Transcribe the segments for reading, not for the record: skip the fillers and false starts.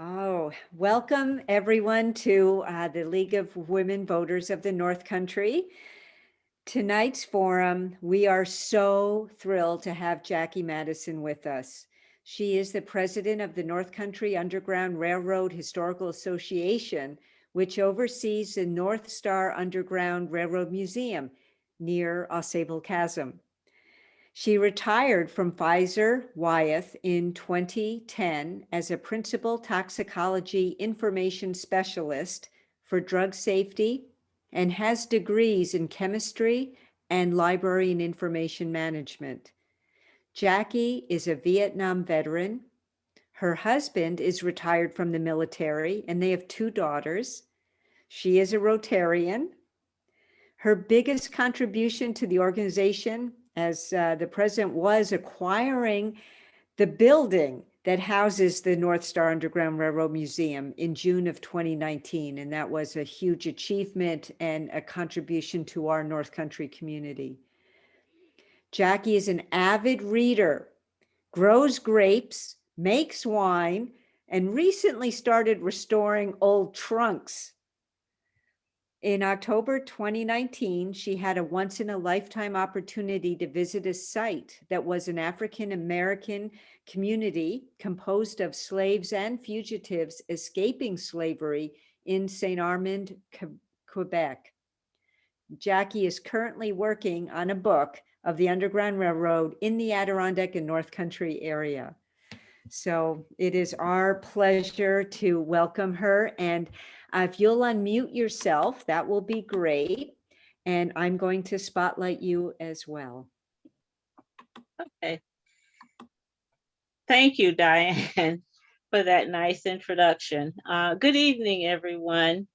Oh, welcome everyone to the League of Women Voters of the North Country. Tonight's forum, we are so thrilled to have Jackie Madison with us. She is the president of the North Country Underground Railroad Historical Association, which oversees the North Star Underground Railroad Museum near Ausable Chasm. She retired from Pfizer Wyeth in 2010 as a principal toxicology information specialist for drug safety and has degrees in chemistry and library and information management. Jackie is a Vietnam veteran. Her husband is retired from the military and they have 2 daughters. She is a Rotarian. Her biggest contribution to the organization as the president was acquiring the building that houses the North Star Underground Railroad Museum in June of 2019. And that was a huge achievement and a contribution to our North Country community. Jackie is an avid reader, grows grapes, makes wine, and recently started restoring old trunks. In October 2019, she had a once-in-a-lifetime opportunity to visit a site that was an African-American community composed of slaves and fugitives escaping slavery in St. Armand, Quebec. Jackie is currently working on a book of the Underground Railroad in the Adirondack and North Country area. So it is our pleasure to welcome her. And if you'll unmute yourself, that will be great. And I'm going to spotlight you as well. Okay. Thank you, Diane, for that nice introduction. Good evening, everyone.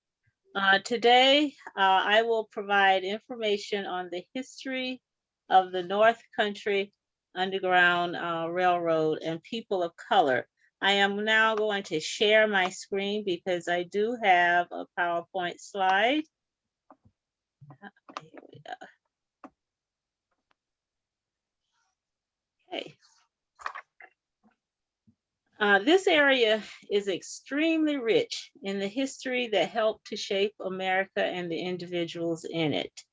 Today, I will provide information on the history of the North Country Underground Railroad and people of color. I am now going to share my screen because I do have a PowerPoint slide. Here we go. Okay. This area is extremely rich in the history that helped to shape America and the individuals in it.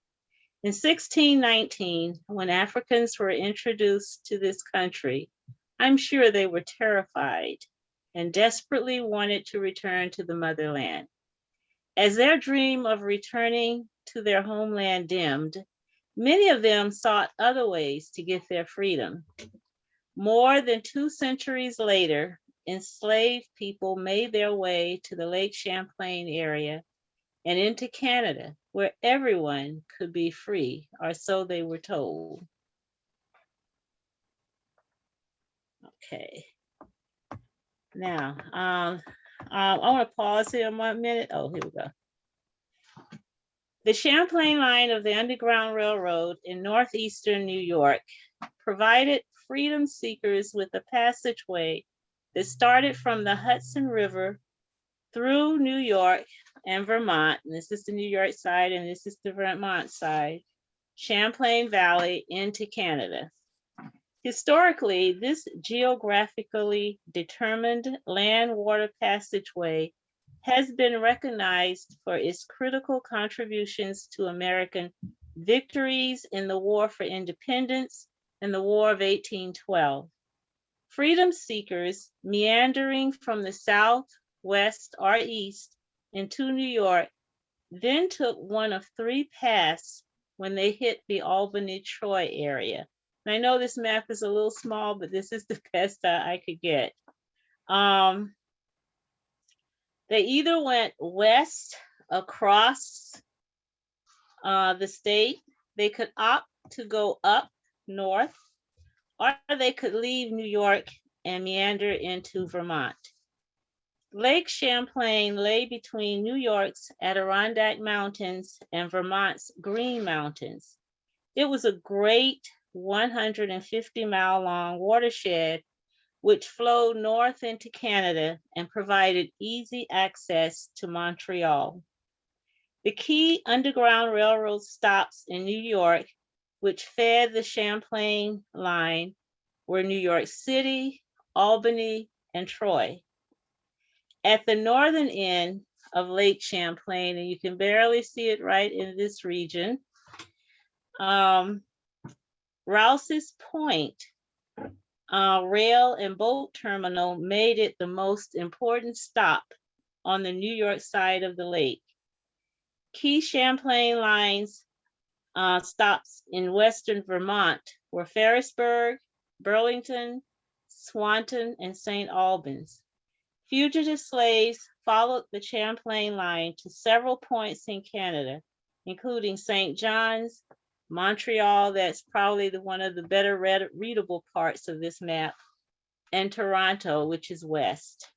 In 1619, when Africans were introduced to this country, I'm sure they were terrified and desperately wanted to return to the motherland. As their dream of returning to their homeland dimmed, many of them sought other ways to get their freedom. More than 2 centuries later, enslaved people made their way to the Lake Champlain area and into Canada, where everyone could be free, or so they were told. Okay. Now, I want to pause here 1 minute. Oh, here we go. The Champlain line of the Underground Railroad in northeastern New York provided freedom seekers with a passageway that started from the Hudson River through New York and Vermont. And this is the New York side, and this is the Vermont side, Champlain Valley into Canada. Historically, this geographically determined land-water passageway has been recognized for its critical contributions to American victories in the War for Independence and the War of 1812. Freedom seekers meandering from the south, west, or east into New York then took one of 3 paths when they hit the Albany-Troy area. And I know this map is a little small, but this is the best I could get. They either went west across the state, they could opt to go up north, or they could leave New York and meander into Vermont. Lake Champlain lay between New York's Adirondack Mountains and Vermont's Green Mountains. It was a great 150-mile-long watershed which flowed north into Canada and provided easy access to Montreal. The key Underground Railroad stops in New York, which fed the Champlain line, were New York City, Albany, and Troy. At the northern end of Lake Champlain, and you can barely see it right in this region, Rouse's Point rail and boat terminal made it the most important stop on the New York side of the lake. Key Champlain lines stops in western Vermont were Ferrisburgh, Burlington, Swanton, and St. Albans. Fugitive slaves followed the Champlain line to several points in Canada, including St. John's, Montreal, that's probably one of the better readable parts of this map, and Toronto, which is west.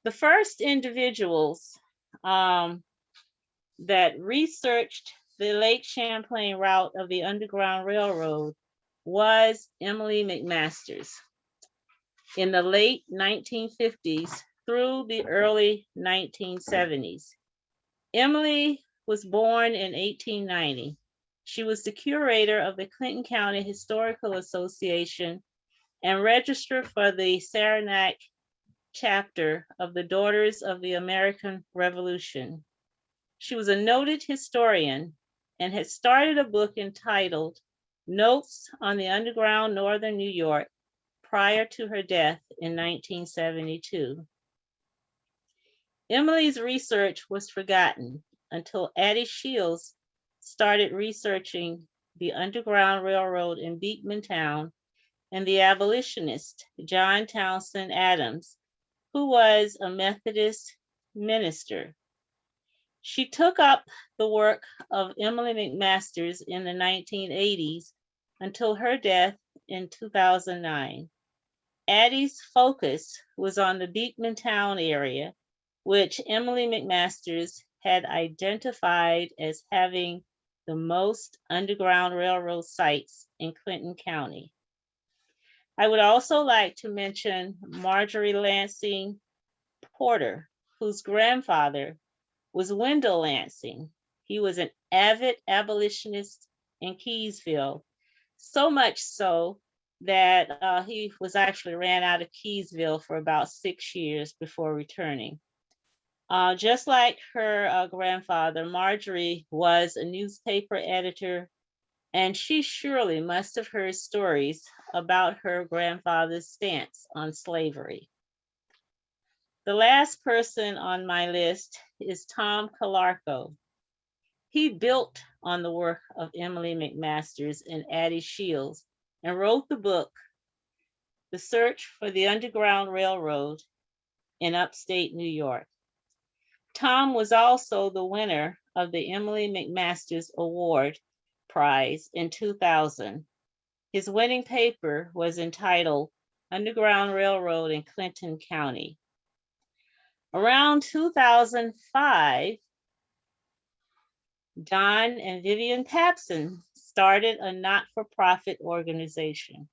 The first individuals that researched the Lake Champlain route of the Underground Railroad was Emily McMasters in the late 1950s through the early 1970s. Emily was born in 1890. She was the curator of the Clinton County Historical Association and registrar for the Saranac chapter of the Daughters of the American Revolution. She was a noted historian and had started a book entitled Notes on the Underground Northern New York prior to her death in 1972. Emily's research was forgotten until Addie Shields started researching the Underground Railroad in Beekmantown and the abolitionist John Townsend Adams, who was a Methodist minister. She took up the work of Emily McMasters in the 1980s until her death in 2009. Addie's focus was on the Beekmantown area, which Emily McMasters had identified as having the most Underground Railroad sites in Clinton County. I would also like to mention Marjorie Lansing Porter, whose grandfather was Wendell Lansing. He was an avid abolitionist in Keysville, so much so that he was actually ran out of Keysville for about 6 years before returning. Just like her grandfather, Marjorie was a newspaper editor, and she surely must have heard stories about her grandfather's stance on slavery. The last person on my list is Tom Calarco. He built on the work of Emily McMasters and Addie Shields and wrote the book, The Search for the Underground Railroad in Upstate New York. Tom was also the winner of the Emily McMasters Award Prize in 2000. His winning paper was entitled Underground Railroad in Clinton County. Around 2005, Don and Vivian Papson started a not-for-profit organization,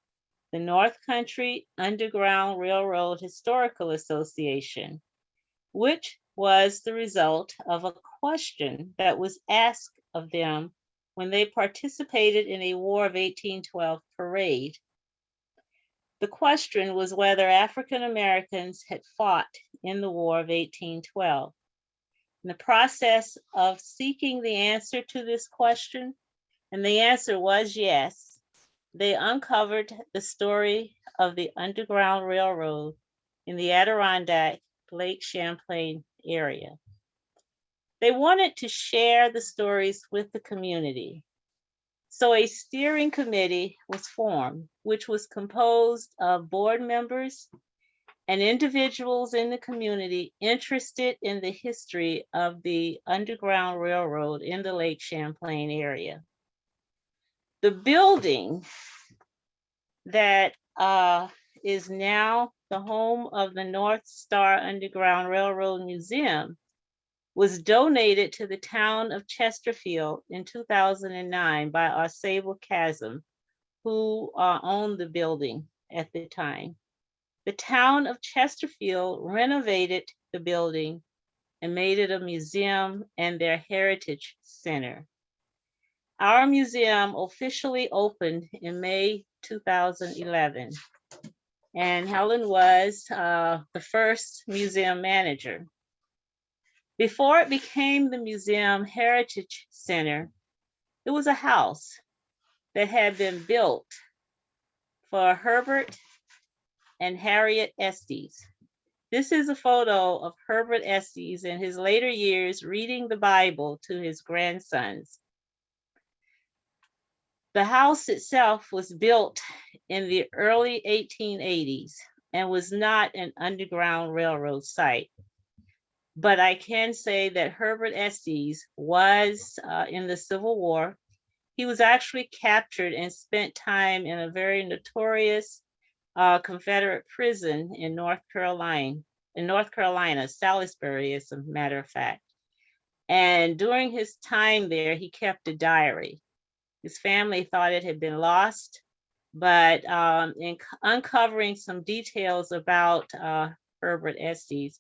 the North Country Underground Railroad Historical Association, which was the result of a question that was asked of them when they participated in a War of 1812 parade. The question was whether African Americans had fought in the War of 1812. In the process of seeking the answer to this question, and the answer was yes, they uncovered the story of the Underground Railroad in the Adirondack Lake Champlain area. They wanted to share the stories with the community. So a steering committee was formed, which was composed of board members and individuals in the community interested in the history of the Underground Railroad in the Lake Champlain area. The building that is now the home of the North Star Underground Railroad Museum was donated to the town of Chesterfield in 2009 by Ausable Chasm, who owned the building at the time. The town of Chesterfield renovated the building and made it a museum and their heritage center. Our museum officially opened in May 2011, and Helen was the first museum manager. Before it became the Museum Heritage Center, it was a house that had been built for Herbert and Harriet Estes. This is a photo of Herbert Estes in his later years reading the Bible to his grandsons. The house itself was built in the early 1880s and was not an Underground Railroad site. But I can say that Herbert Estes was in the Civil War. He was actually captured and spent time in a very notorious Confederate prison in North Carolina, Salisbury, as a matter of fact. And during his time there, he kept a diary. His family thought it had been lost, but in uncovering some details about Herbert Estes,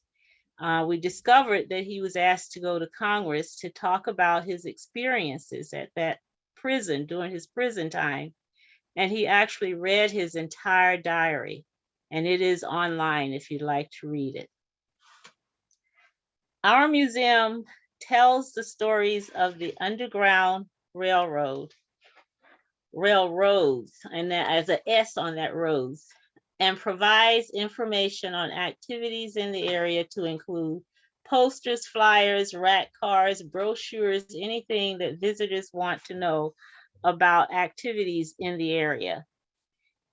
we discovered that he was asked to go to Congress to talk about his experiences at that prison during his prison time. And he actually read his entire diary, and it is online if you'd like to read it. Our museum tells the stories of the Underground Railroads, and that as an S on that roads, and provides information on activities in the area to include posters, flyers, rat cars, brochures, anything that visitors want to know about activities in the area.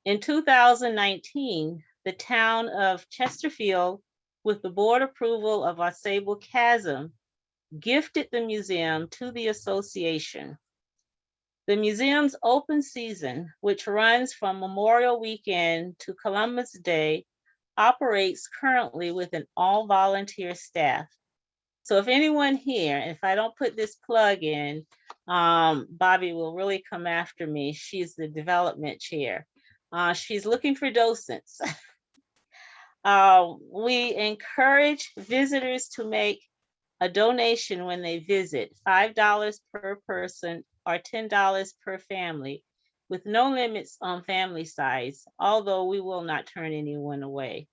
In 2019, the town of Chesterfield, with the board approval of Ausable Chasm, gifted the museum to the association. The museum's open season, which runs from Memorial Weekend to Columbus Day, operates currently with an all-volunteer staff. So if anyone here, if I don't put this plug in, Bobby will really come after me. She's the development chair. She's looking for docents. We encourage visitors to make a donation when they visit, $5 per person or $10 per family, with no limits on family size, although we will not turn anyone away.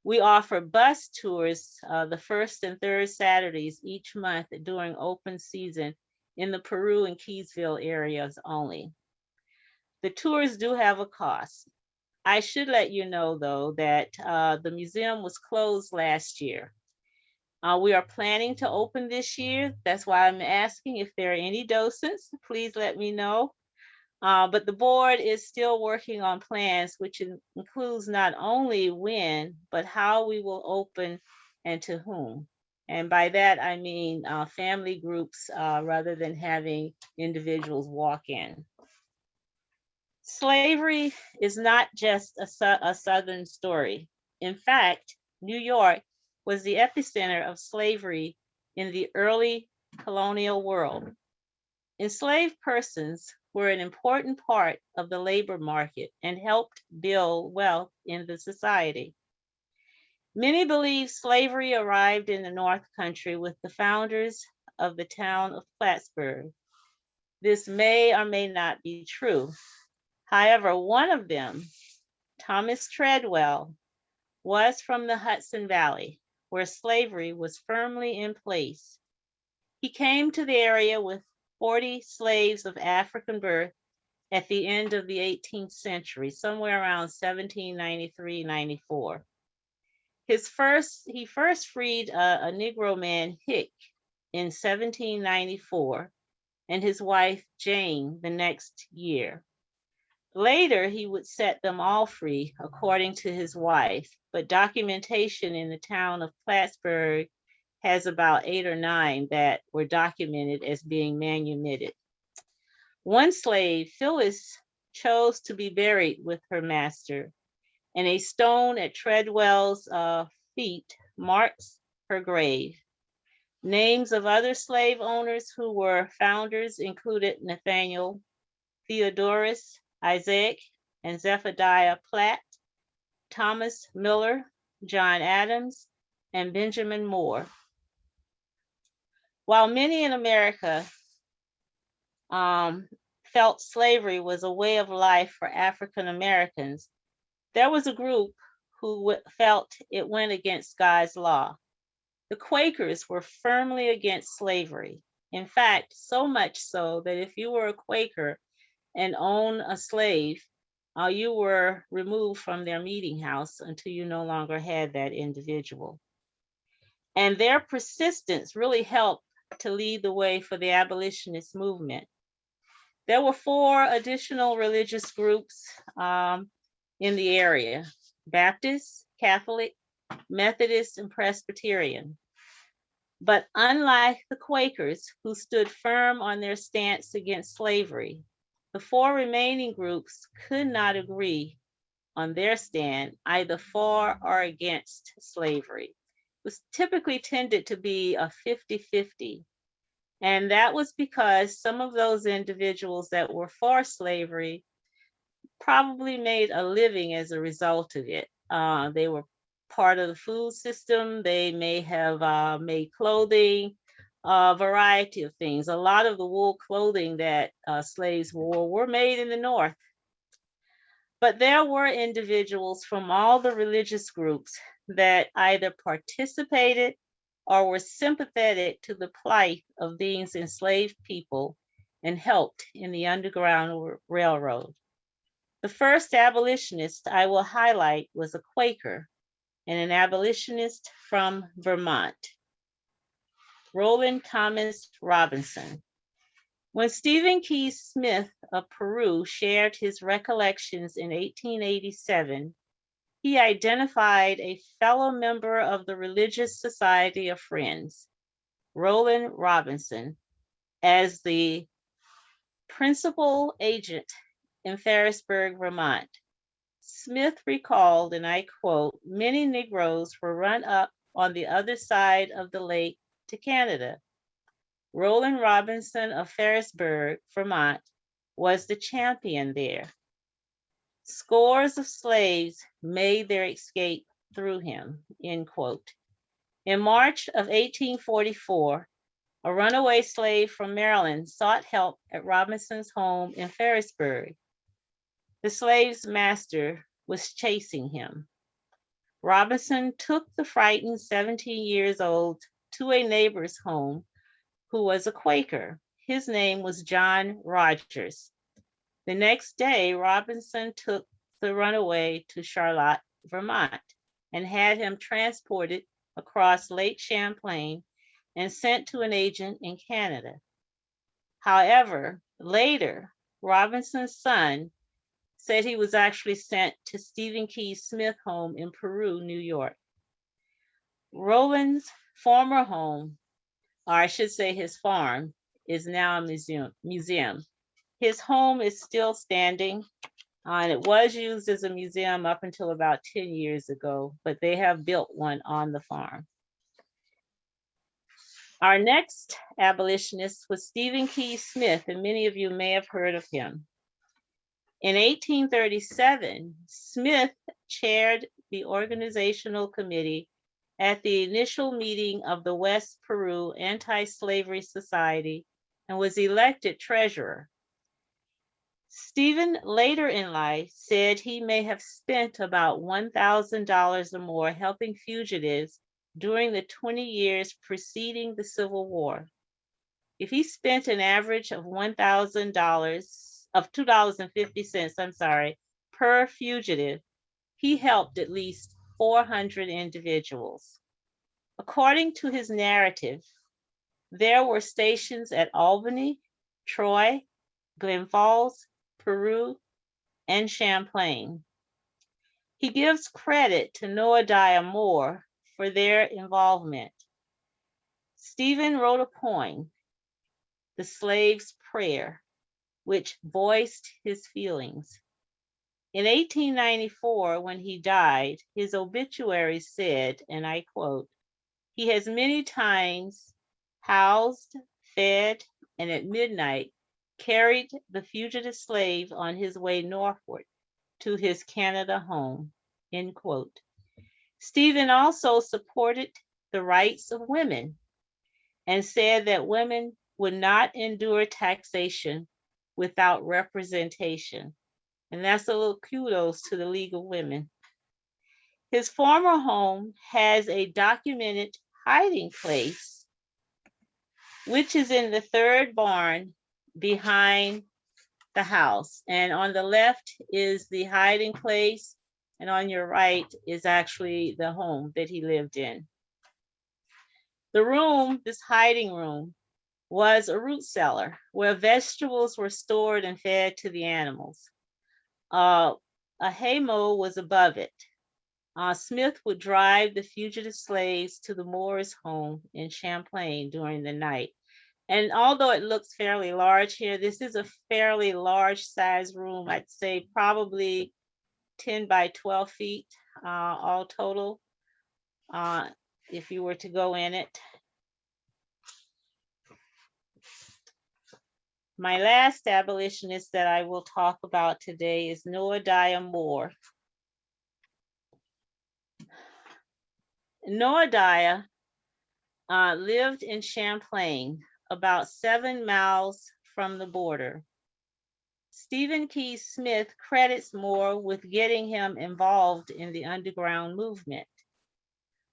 We offer bus tours the first and third Saturdays each month during open season in the Peru and Keysville areas only. The tours do have a cost. I should let you know, though, that the museum was closed last year. We are planning to open this year. That's why I'm asking if there are any docents, please let me know. But the board is still working on plans, which includes not only when, but how we will open and to whom. And by that, I mean family groups rather than having individuals walk in. Slavery is not just a Southern story. In fact, New York was the epicenter of slavery in the early colonial world. Enslaved persons were an important part of the labor market and helped build wealth in the society. Many believe slavery arrived in the North Country with the founders of the town of Plattsburgh. This may or may not be true. However, one of them, Thomas Treadwell, was from the Hudson Valley, where slavery was firmly in place. He came to the area with 40 slaves of African birth at the end of the 18th century, somewhere around 1793-94. He first freed a Negro man, Hick, in 1794, and his wife, Jane, the next year. Later, he would set them all free, according to his wife, but documentation in the town of Plattsburgh has about 8 or 9 that were documented as being manumitted. One slave, Phyllis, chose to be buried with her master, and a stone at Treadwell's feet marks her grave. Names of other slave owners who were founders included Nathaniel, Theodorus, Isaac, and Zephaniah Platt, Thomas Miller, John Adams, and Benjamin Moore. While many in America felt slavery was a way of life for African Americans, There was a group who felt it went against God's law. The Quakers were firmly against slavery. In fact, so much so that if you were a Quaker and owned a slave, you were removed from their meeting house until you no longer had that individual. And their persistence really helped to lead the way for the abolitionist movement. There were 4 additional religious groups in the area: Baptist, Catholic, Methodist, and Presbyterian. But unlike the Quakers, who stood firm on their stance against slavery, the 4 remaining groups could not agree on their stand either for or against slavery. It was typically tended to be a 50-50. And that was because some of those individuals that were for slavery probably made a living as a result of it. They were part of the food system. They may have made clothing, a variety of things. A lot of the wool clothing that slaves wore were made in the North. But there were individuals from all the religious groups that either participated or were sympathetic to the plight of these enslaved people and helped in the Underground Railroad. The first abolitionist I will highlight was a Quaker and an abolitionist from Vermont, Roland Thomas Robinson. When Stephen Keyes Smith of Peru shared his recollections in 1887, he identified a fellow member of the Religious Society of Friends, Roland Robinson, as the principal agent in Ferrisburgh, Vermont. Smith recalled, and I quote, "Many Negroes were run up on the other side of the lake to Canada. Roland Robinson of Ferrisburgh, Vermont, was the champion there. Scores of slaves made their escape through him," end quote. In March of 1844, a runaway slave from Maryland sought help at Robinson's home in Ferrisburgh. The slave's master was chasing him. Robinson took the frightened 17 years old to a neighbor's home who was a Quaker. His name was John Rogers. The next day, Robinson took the runaway to Charlotte, Vermont, and had him transported across Lake Champlain and sent to an agent in Canada. However, later, Robinson's son said he was actually sent to Stephen Keyes Smith home in Peru, New York. Roland's former home, or I should say his farm, is now a museum. His home is still standing, and it was used as a museum up until about 10 years ago, but they have built one on the farm. Our next abolitionist was Stephen Keyes Smith, and many of you may have heard of him. In 1837, Smith chaired the organizational committee at the initial meeting of the West Peru Anti-Slavery Society and was elected treasurer. Stephen later in life said he may have spent about $1,000 or more helping fugitives during the 20 years preceding the Civil War. If he spent an average of $2.50, per fugitive, he helped at least 400 individuals. According to his narrative, there were stations at Albany, Troy, Glen Falls, Peru, and Champlain. He gives credit to Noadiah Moore for their involvement. Stephen wrote a poem, The Slave's Prayer, which voiced his feelings. In 1894, when he died, his obituary said, and I quote, "He has many times housed, fed, and at midnight carried the fugitive slave on his way northward to his Canada home," end quote. Stephen also supported the rights of women and said that women would not endure taxation without representation. And that's a little kudos to the League of Women. His former home has a documented hiding place, which is in the third barn behind the house. And on the left is the hiding place, and on your right is actually the home that he lived in. The room, this hiding room, was a root cellar where vegetables were stored and fed to the animals. A haymow was above it. Smith would drive the fugitive slaves to the Moores' home in Champlain during the night. And although it looks fairly large here, this is a fairly large size room. I'd say probably 10 by 12 feet all total, if you were to go in it. My last abolitionist that I will talk about today is Noadiah Moore. Noadiah lived in Champlain, about 7 miles from the border. Stephen Key Smith credits Moore with getting him involved in the underground movement.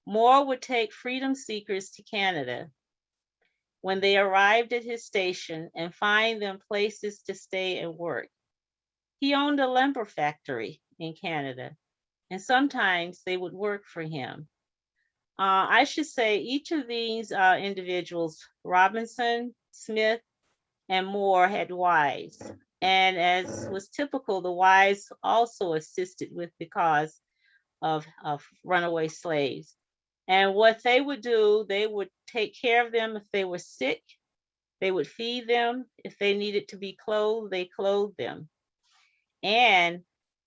Moore would take freedom seekers to Canada when they arrived at his station and find them places to stay and work. He owned a lumber factory in Canada, and sometimes they would work for him. I should say each of these individuals, Robinson, Smith, and Moore, had wives. And as was typical, the wives also assisted with the cause of runaway slaves. And what they would do, they would take care of them if they were sick. They would feed them. If they needed to be clothed, they clothed them. And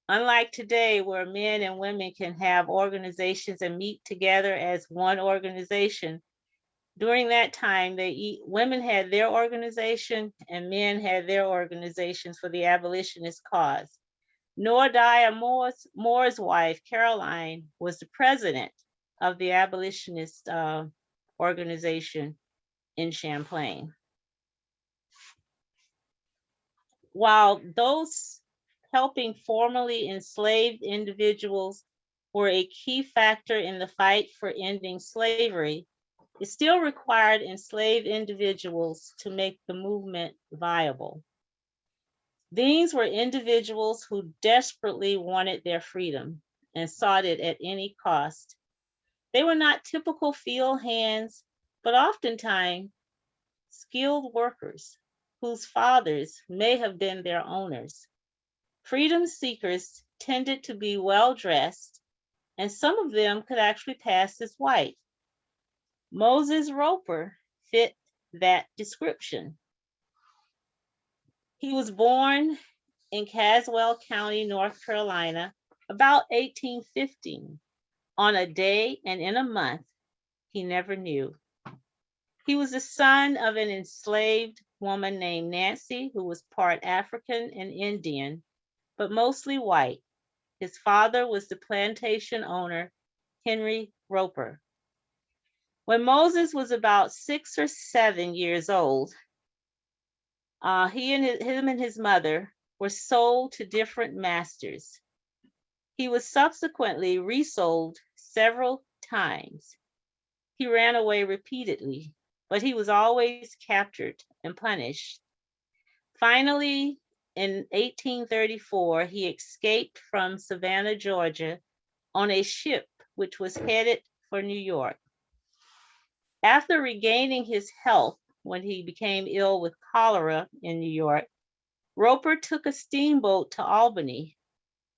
unlike today, where men and women can have organizations and meet together as one organization, during that time, women had their organization and men had their organizations for the abolitionist cause. Noadiah Moore's wife, Caroline, was the president of the abolitionist organization in Champlain. While those helping formerly enslaved individuals were a key factor in the fight for ending slavery, it still required enslaved individuals to make the movement viable. These were individuals who desperately wanted their freedom and sought it at any cost. They were not typical field hands, but oftentimes skilled workers whose fathers may have been their owners. Freedom seekers tended to be well-dressed, and some of them could actually pass as white. Moses Roper fit that description. He was born in Caswell County, North Carolina, about 1815, on a day and in a month he never knew. He was the son of an enslaved woman named Nancy, who was part African and Indian, but mostly white. His father was the plantation owner, Henry Roper. When Moses was about 6 or 7 years old, him and his mother were sold to different masters. He was subsequently resold several times. He ran away repeatedly, but he was always captured and punished. Finally, in 1834, he escaped from Savannah, Georgia, on a ship which was headed for New York. After regaining his health when he became ill with cholera in New York, Roper took a steamboat to Albany,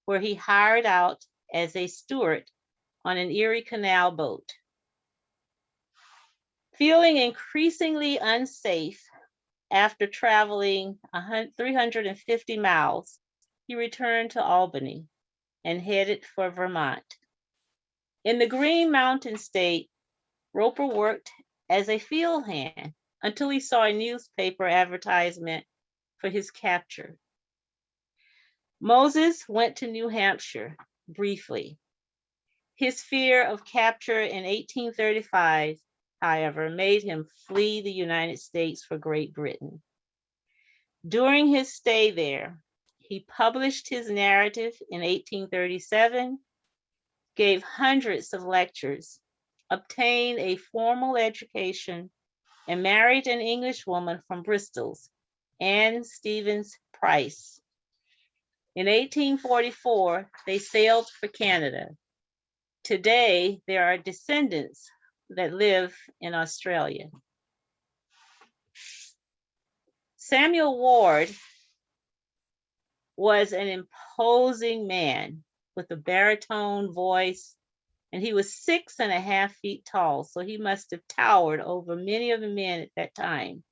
where he hired out as a steward on an Erie Canal boat. Feeling increasingly unsafe after traveling 350 miles, he returned to Albany and headed for Vermont. In the Green Mountain State, Roper worked as a field hand until he saw a newspaper advertisement for his capture. Moses went to New Hampshire briefly. His fear of capture in 1835, however, made him flee the United States for Great Britain. During his stay there, He published his narrative in 1837, gave hundreds of lectures, obtained a formal education, and married an English woman from Bristol's, Anne Stevens Price. In 1844, they sailed for Canada. Today, there are descendants that live in Australia. Samuel Ward was an imposing man with a baritone voice, and he was 6.5 feet tall, so he must have towered over many of the men at that time.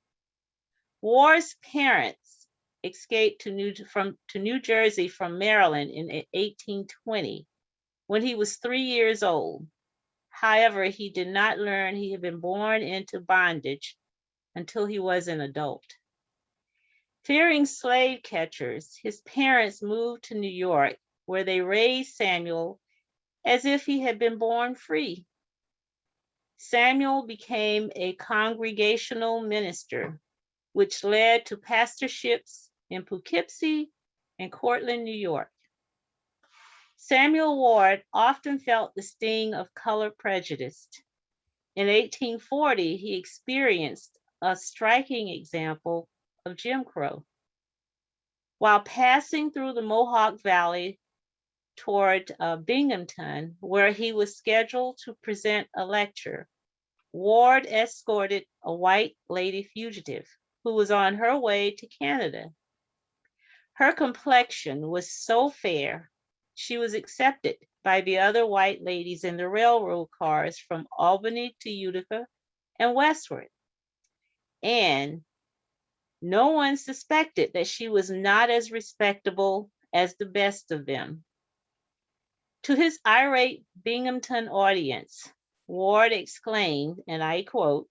Ward's parents escaped to New Jersey from Maryland in 1820 when he was 3 years old. However, he did not learn he had been born into bondage until he was an adult. Fearing slave catchers, his parents moved to New York, where they raised Samuel as if he had been born free. Samuel became a congregational minister, which led to pastorships in Poughkeepsie and Cortland, New York. Samuel Ward often felt the sting of color prejudice. In 1840, he experienced a striking example of Jim Crow. While passing through the Mohawk Valley toward Binghamton, where he was scheduled to present a lecture, Ward escorted a white lady fugitive who was on her way to Canada. Her complexion was so fair, she was accepted by the other white ladies in the railroad cars from Albany to Utica and westward. And no one suspected that she was not as respectable as the best of them. To his irate Binghamton audience, Ward exclaimed, and I quote,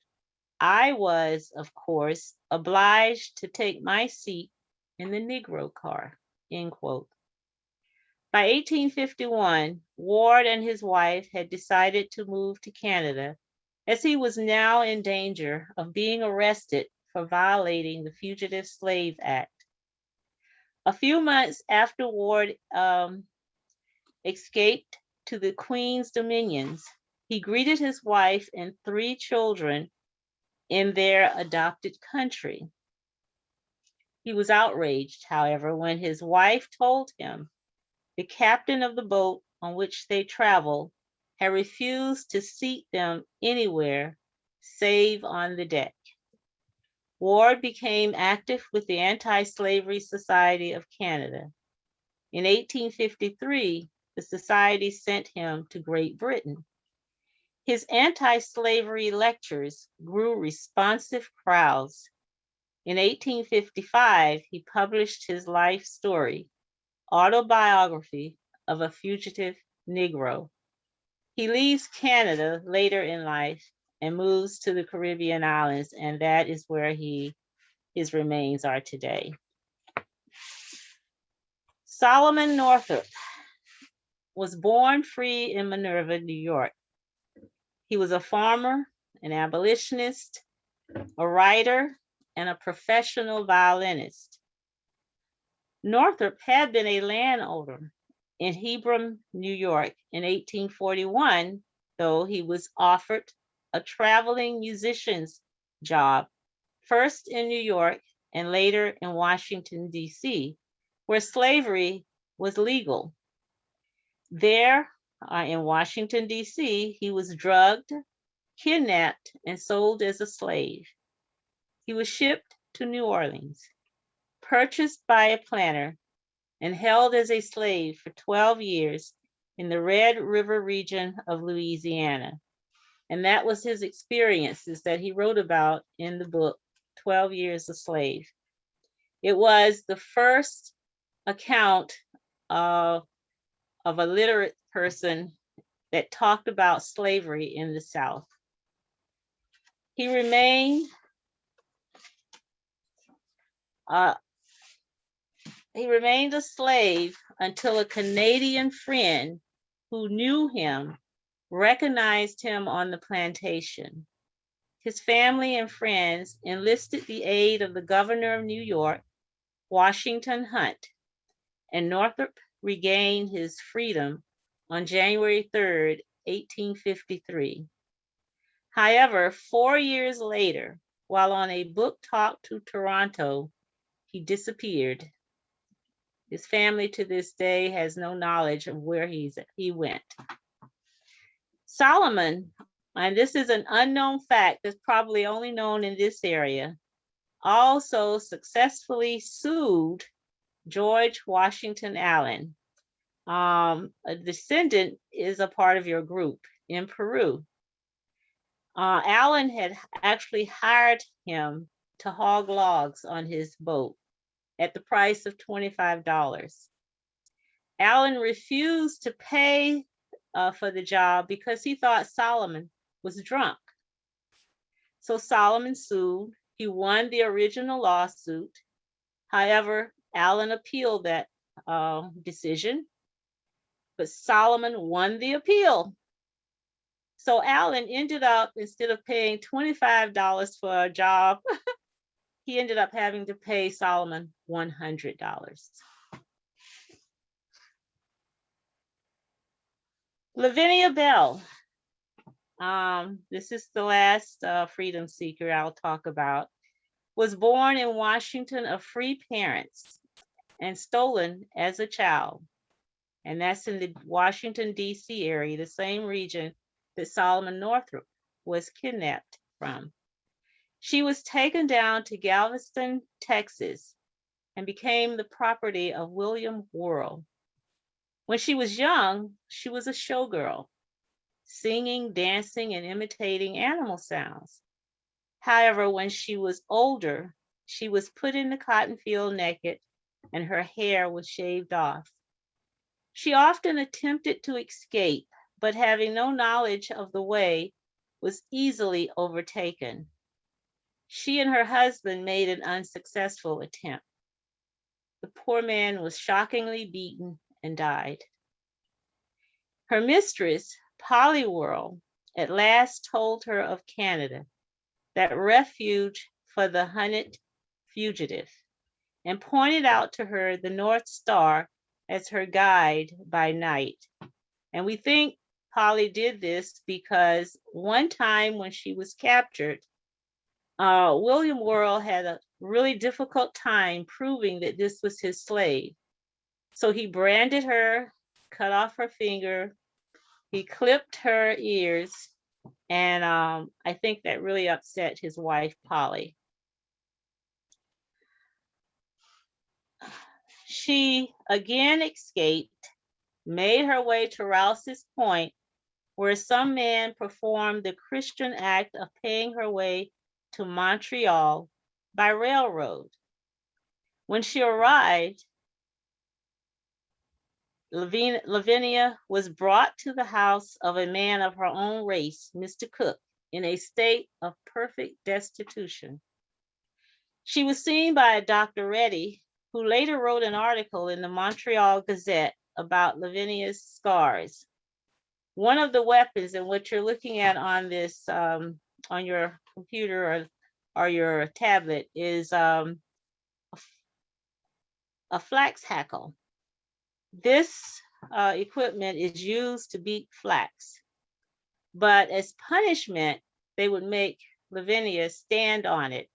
"I was, of course, obliged to take my seat in the Negro car," end quote. By 1851, Ward and his wife had decided to move to Canada, as he was now in danger of being arrested for violating the Fugitive Slave Act. A few months after Ward escaped to the Queen's dominions, he greeted his wife and 3 children in their adopted country. He was outraged, however, when his wife told him the captain of the boat on which they traveled had refused to seat them anywhere save on the deck. Ward became active with the Anti-Slavery Society of Canada. In 1853, the society sent him to Great Britain. His anti-slavery lectures grew responsive crowds. In 1855, he published his life story, Autobiography of a Fugitive Negro. He leaves Canada later in life and moves to the Caribbean islands, and that is where his remains are today. Solomon Northup was born free in Minerva, New York. He was a farmer, an abolitionist, a writer, and a professional violinist. Northup had been a landowner in Hebron, New York in 1841, though he was offered a traveling musician's job, first in New York and later in Washington, D.C., where slavery was legal. There, in Washington, D.C., he was drugged, kidnapped, and sold as a slave. He was shipped to New Orleans, purchased by a planter, and held as a slave for 12 years in the Red River region of Louisiana. And that was his experiences that he wrote about in the book, 12 Years a Slave. It was the first account of a literate person that talked about slavery in the South. He remained a slave until a Canadian friend who knew him recognized him on the plantation. His family and friends enlisted the aid of the governor of New York, Washington Hunt, and Northrop regained his freedom on January 3rd, 1853. However, 4 years later, while on a book talk to Toronto, he disappeared. His family to this day has no knowledge of where he went. Solomon, and this is an unknown fact that's probably only known in this area, also successfully sued George Washington Allen. A descendant is a part of your group in Peru. Allen had actually hired him to hog logs on his boat at the price of $25. Allen refused to pay for the job because he thought Solomon was drunk. So Solomon sued. He won the original lawsuit. However, Allen appealed that decision, but Solomon won the appeal. So Allen ended up, instead of paying $25 for a job, he ended up having to pay Solomon $100. Lavinia Bell. This is the last freedom seeker I'll talk about. Was born in Washington of free parents and stolen as a child. And that's in the Washington, D.C. area, the same region that Solomon Northrop was kidnapped from. She was taken down to Galveston, Texas, and became the property of William Worrell. When she was young, she was a showgirl, singing, dancing, and imitating animal sounds. However, when she was older, she was put in the cotton field naked, and her hair was shaved off. She often attempted to escape, but having no knowledge of the way, was easily overtaken. She and her husband made an unsuccessful attempt. The poor man was shockingly beaten and died. Her mistress, Polly Worrell, at last told her of Canada, that refuge for the hunted fugitive, and pointed out to her the North Star as her guide by night. And we think Polly did this because one time when she was captured, William Worrell had a really difficult time proving that this was his slave. So he branded her, cut off her finger, he clipped her ears, and I think that really upset his wife, Polly. She again escaped, made her way to Rouse's Point, where some man performed the Christian act of paying her way to Montreal by railroad. When she arrived, Lavinia was brought to the house of a man of her own race, Mr. Cook, in a state of perfect destitution. She was seen by a Dr. Reddy, who later wrote an article in the Montreal Gazette about Lavinia's scars. One of the weapons, and what you're looking at on this, on your computer or your tablet, is a flax hackle. This equipment is used to beat flax, but as punishment, they would make Lavinia stand on it.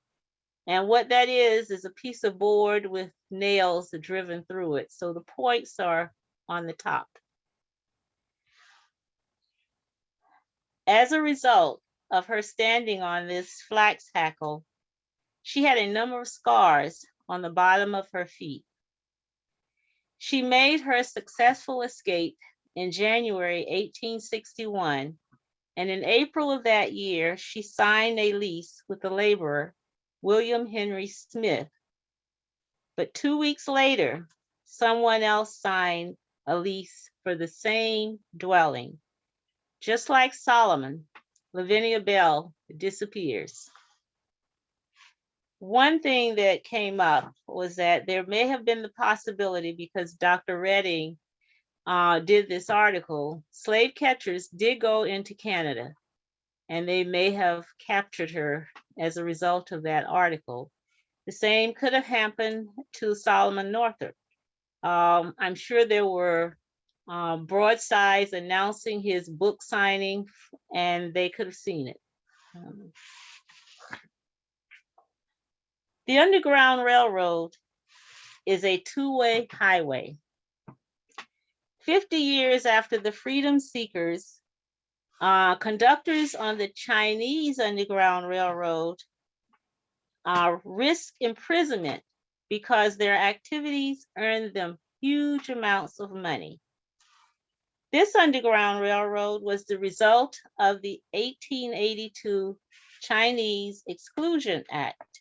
And what that is a piece of board with nails driven through it. So the points are on the top. As a result of her standing on this flax hackle, she had a number of scars on the bottom of her feet. She made her successful escape in January 1861, and in April of that year, she signed a lease with the laborer, William Henry Smith. But 2 weeks later, someone else signed a lease for the same dwelling. Just like Solomon, Lavinia Bell disappears. One thing that came up was that there may have been the possibility, because Dr. Redding did this article, slave catchers did go into Canada, and they may have captured her as a result of that article. The same could have happened to Solomon Northrop. I'm sure there were broadsides announcing his book signing, and they could have seen it. The Underground Railroad is a two-way highway. 50 years after the freedom seekers, conductors on the Chinese Underground Railroad risk imprisonment because their activities earned them huge amounts of money. This Underground Railroad was the result of the 1882 Chinese Exclusion Act,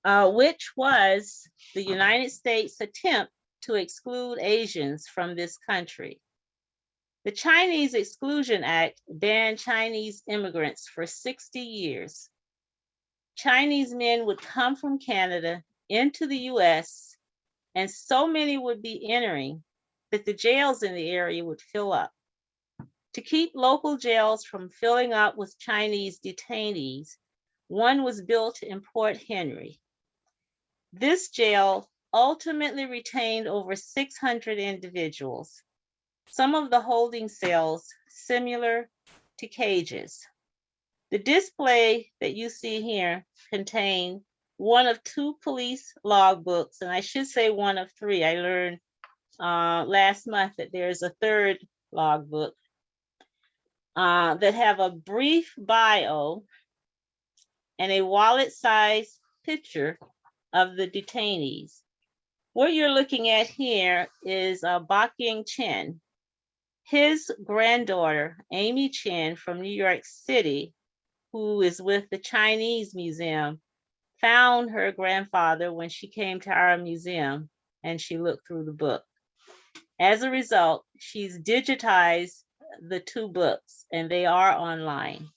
which was the United States' attempt to exclude Asians from this country. The Chinese Exclusion Act banned Chinese immigrants for 60 years. Chinese men would come from Canada into the US, and so many would be entering that the jails in the area would fill up. To keep local jails from filling up with Chinese detainees, one was built in Port Henry. This jail ultimately retained over 600 individuals, some of the holding cells similar to cages. The display that you see here contained one of two police logbooks, and I should say one of three. I learned last month that there's a third logbook that have a brief bio and a wallet-sized picture of the detainees. What you're looking at here is Bakying Chen. His granddaughter, Amy Chen from New York City, who is with the Chinese Museum, found her grandfather when she came to our museum and she looked through the book. As a result, she's digitized the two books and they are online.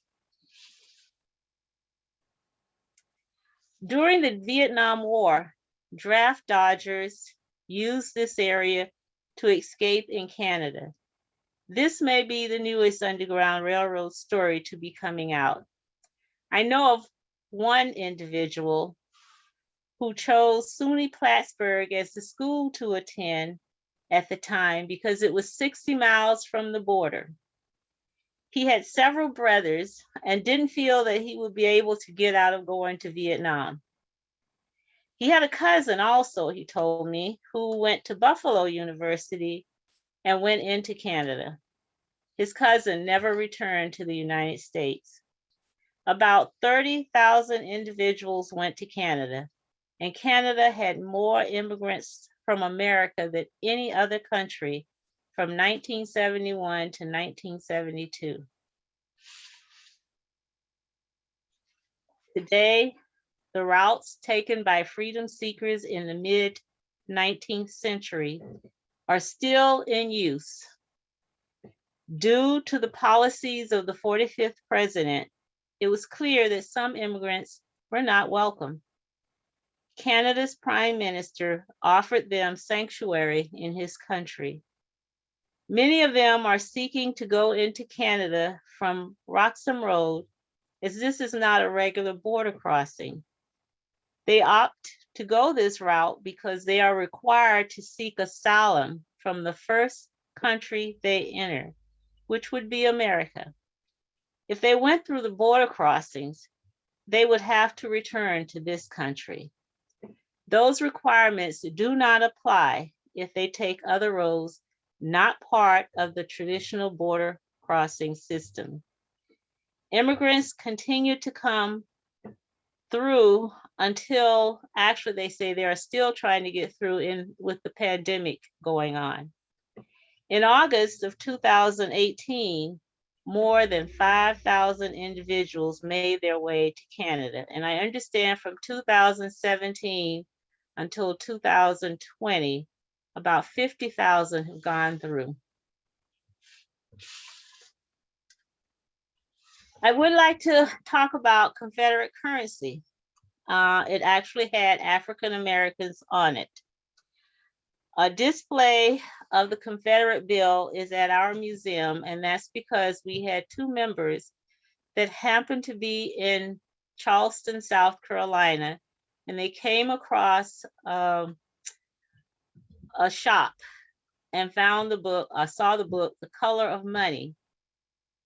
During the Vietnam War, draft dodgers used this area to escape in Canada. This may be the newest Underground Railroad story to be coming out. I know of one individual who chose SUNY Plattsburgh as the school to attend at the time because it was 60 miles from the border. He had several brothers and didn't feel that he would be able to get out of going to Vietnam. He had a cousin also, he told me, who went to Buffalo University and went into Canada. His cousin never returned to the United States. About 30,000 individuals went to Canada, and Canada had more immigrants from America than any other country from 1971 to 1972. Today, the routes taken by freedom seekers in the mid-19th century are still in use. Due to the policies of the 45th president, it was clear that some immigrants were not welcome. Canada's prime minister offered them sanctuary in his country. Many of them are seeking to go into Canada from Roxham Road, as this is not a regular border crossing. They opt to go this route because they are required to seek asylum from the first country they enter, which would be America. If they went through the border crossings, they would have to return to this country. Those requirements do not apply if they take other roads not part of the traditional border crossing system. Immigrants continue to come through until, actually they say they are still trying to get through with the pandemic going on. In August of 2018, more than 5,000 individuals made their way to Canada. And I understand from 2017 until 2020, about 50,000 have gone through. I would like to talk about Confederate currency. It actually had African Americans on it. A display of the Confederate bill is at our museum, and that's because we had two members that happened to be in Charleston, South Carolina and they came across a shop and found the book, saw the book, The Color of Money.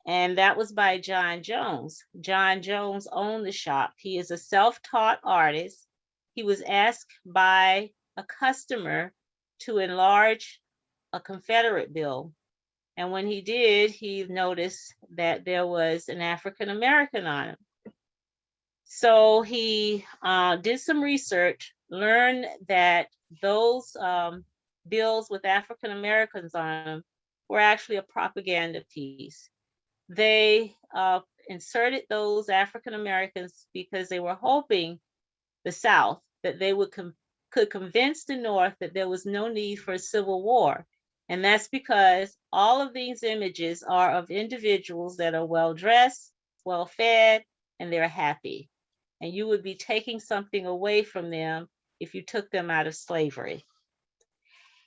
And that was by John Jones. John Jones owned the shop. He is a self-taught artist. He was asked by a customer to enlarge a Confederate bill. And when he did, he noticed that there was an African American on it. So he did some research, learned that those bills with African Americans on them were actually a propaganda piece. They inserted those African Americans because they were hoping the South that they could convince the North that there was no need for a civil war. And that's because all of these images are of individuals that are well dressed, well fed, and they're happy. And you would be taking something away from them if you took them out of slavery.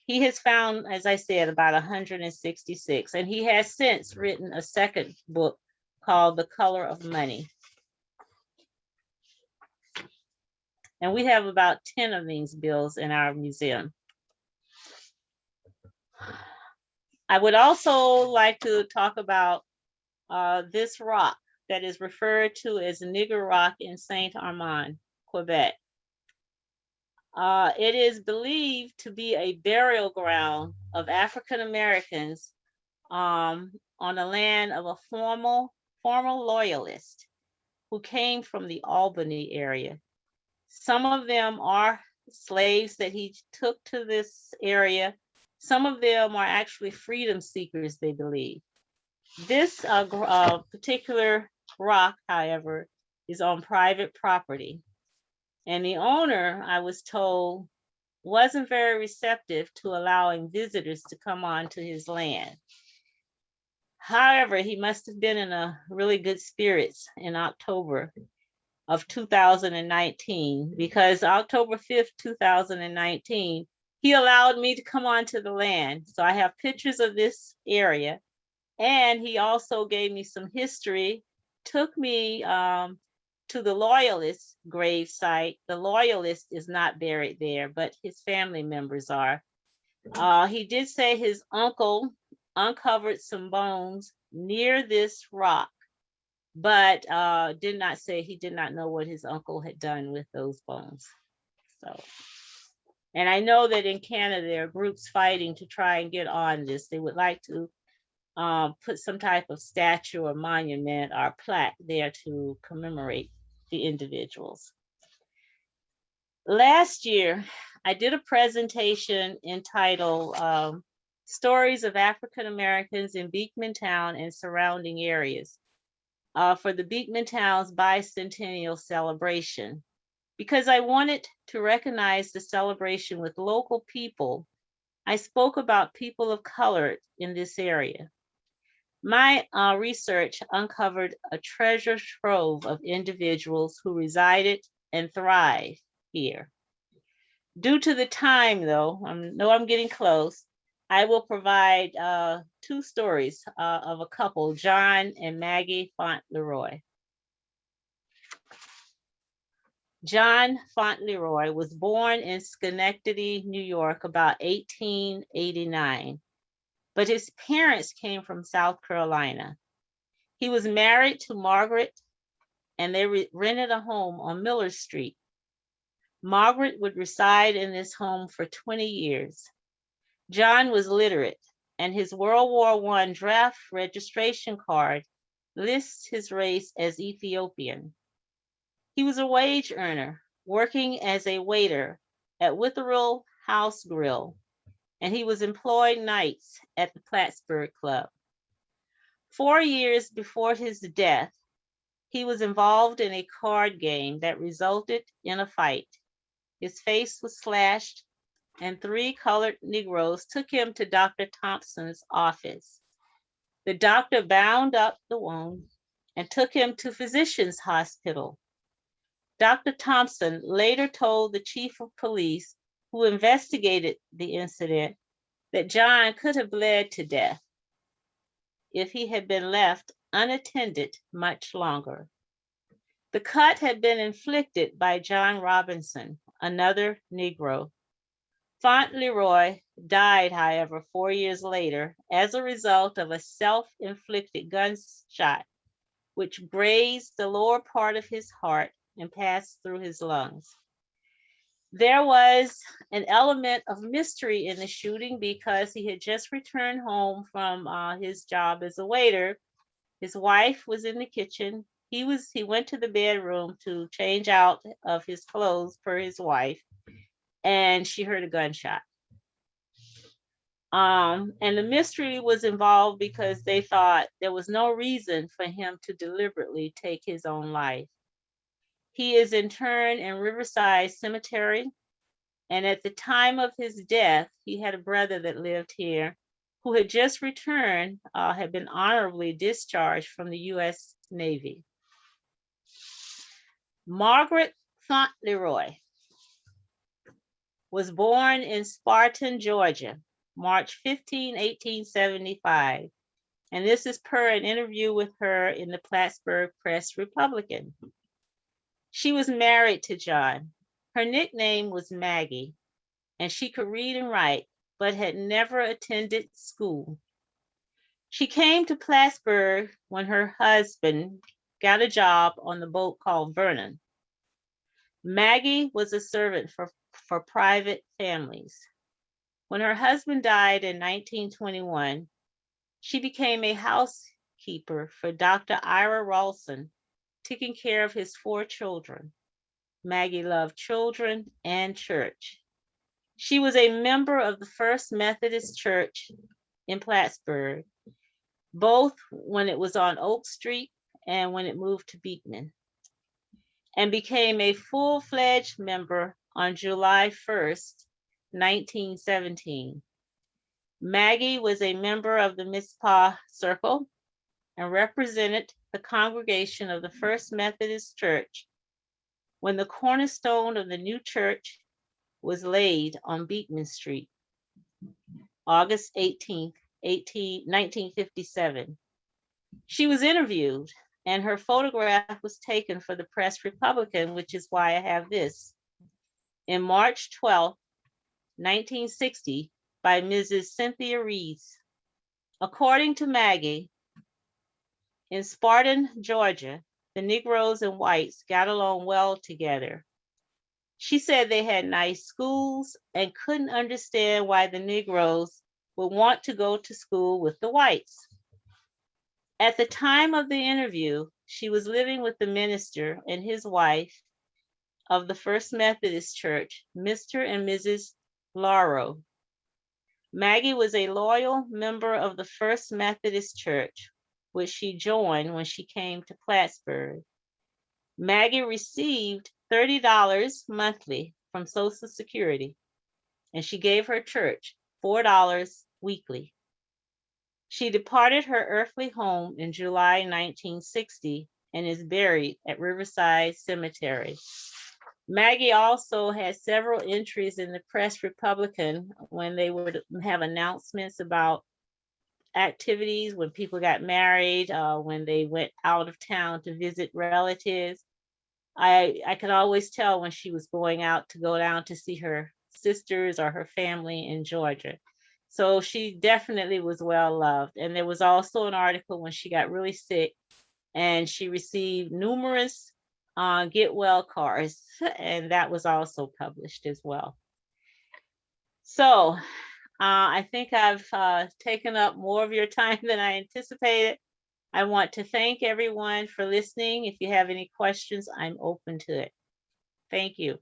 He has found, as I said, about 166, and he has since written a second book called The Color of Money. And we have about 10 of these bills in our museum. I would also like to talk about this rock that is referred to as Nigger Rock in Saint Armand, Quebec. It is believed to be a burial ground of African Americans on the land of a former loyalist who came from the Albany area. Some of them are slaves that he took to this area. Some of them are actually freedom seekers, they believe. This particular rock, however, is on private property. And the owner, I was told, wasn't very receptive to allowing visitors to come onto his land. However, he must have been in a really good spirits in October of 2019, because October 5th, 2019, he allowed me to come onto the land. So I have pictures of this area. And he also gave me some history, took me to the Loyalist grave site. The Loyalist is not buried there, but his family members are. He did say his uncle uncovered some bones near this rock, but did not say, he did not know what his uncle had done with those bones. So, and I know that in Canada, there are groups fighting to try and get on this. They would like to put some type of statue or monument or plaque there to commemorate the individuals. Last year, I did a presentation entitled Stories of African Americans in Beekmantown and Surrounding Areas for the Beekmantown's bicentennial celebration, because I wanted to recognize the celebration with local people. I spoke about people of color in this area. My research uncovered a treasure trove of individuals who resided and thrived here. Due to the time, though, I know I'm getting close, I will provide 2 stories of a couple, John and Maggie Fauntleroy. John Fauntleroy was born in Schenectady, New York, about 1889. But his parents came from South Carolina. He was married to Margaret, and they rented a home on Miller Street. Margaret would reside in this home for 20 years. John was literate, and his World War I draft registration card lists his race as Ethiopian. He was a wage earner, working as a waiter at Witherill House Grill, and he was employed nights at the Plattsburgh Club. 4 years before his death, he was involved in a card game that resulted in a fight. His face was slashed, and 3 colored Negroes took him to Dr. Thompson's office. The doctor bound up the wound and took him to Physicians Hospital. Dr. Thompson later told the chief of police, who investigated the incident, that John could have bled to death if he had been left unattended much longer. The cut had been inflicted by John Robinson, another Negro. Fauntleroy died, however, 4 years later as a result of a self-inflicted gunshot, which grazed the lower part of his heart and passed through his lungs. There was an element of mystery in the shooting because he had just returned home from his job as a waiter. His wife was in the kitchen. He went to the bedroom to change out of his clothes per his wife, and she heard a gunshot. And the mystery was involved because they thought there was no reason for him to deliberately take his own life. He is interred in Riverside Cemetery, and at the time of his death, he had a brother that lived here who had just returned, had been honorably discharged from the U.S. Navy. Margaret Fauntleroy was born in Spartan, Georgia, March 15, 1875. And this is per an interview with her in the Plattsburgh Press Republican. She was married to John. Her nickname was Maggie, and she could read and write, but had never attended school. She came to Plattsburgh when her husband got a job on the boat called Vernon. Maggie was a servant for private families. When her husband died in 1921, she became a housekeeper for Dr. Ira Rawson, taking care of his 4 children. Maggie loved children and church. She was a member of the First Methodist Church in Plattsburgh, both when it was on Oak Street and when it moved to Beekman, and became a full-fledged member on July 1st, 1917. Maggie was a member of the Mizpah Circle and represented the congregation of the First Methodist Church when the cornerstone of the new church was laid on Beekman Street, August 18th, 1957. She was interviewed, and her photograph was taken for the Press Republican, which is why I have this, in March 12th, 1960, by Mrs. Cynthia Reeves. According to Maggie, in Spartan, Georgia, the Negroes and whites got along well together. She said they had nice schools and couldn't understand why the Negroes would want to go to school with the whites. At the time of the interview, she was living with the minister and his wife of the First Methodist Church, Mr. and Mrs. Lauro. Maggie was a loyal member of the First Methodist Church, which she joined when she came to Plattsburgh. Maggie received $30 monthly from Social Security, and she gave her church $4 weekly. She departed her earthly home in July 1960 and is buried at Riverside Cemetery. Maggie also had several entries in the Press Republican when they would have announcements about activities, when people got married, when they went out of town to visit relatives. I could always tell when she was going out to go down to see her sisters or her family in Georgia. So she definitely was well loved. And there was also an article when she got really sick and she received numerous get well cards, and that was also published as well. So I think I've taken up more of your time than I anticipated. I want to thank everyone for listening. If you have any questions, I'm open to it. Thank you.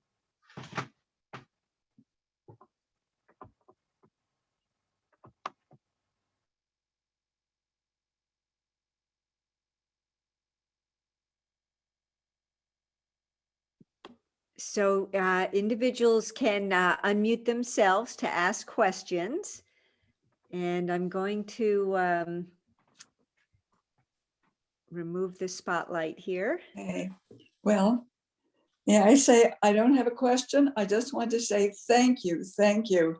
So individuals can unmute themselves to ask questions. And I'm going to remove the spotlight here. Okay, well, yeah, I say I don't have a question. I just want to say thank you. Thank you.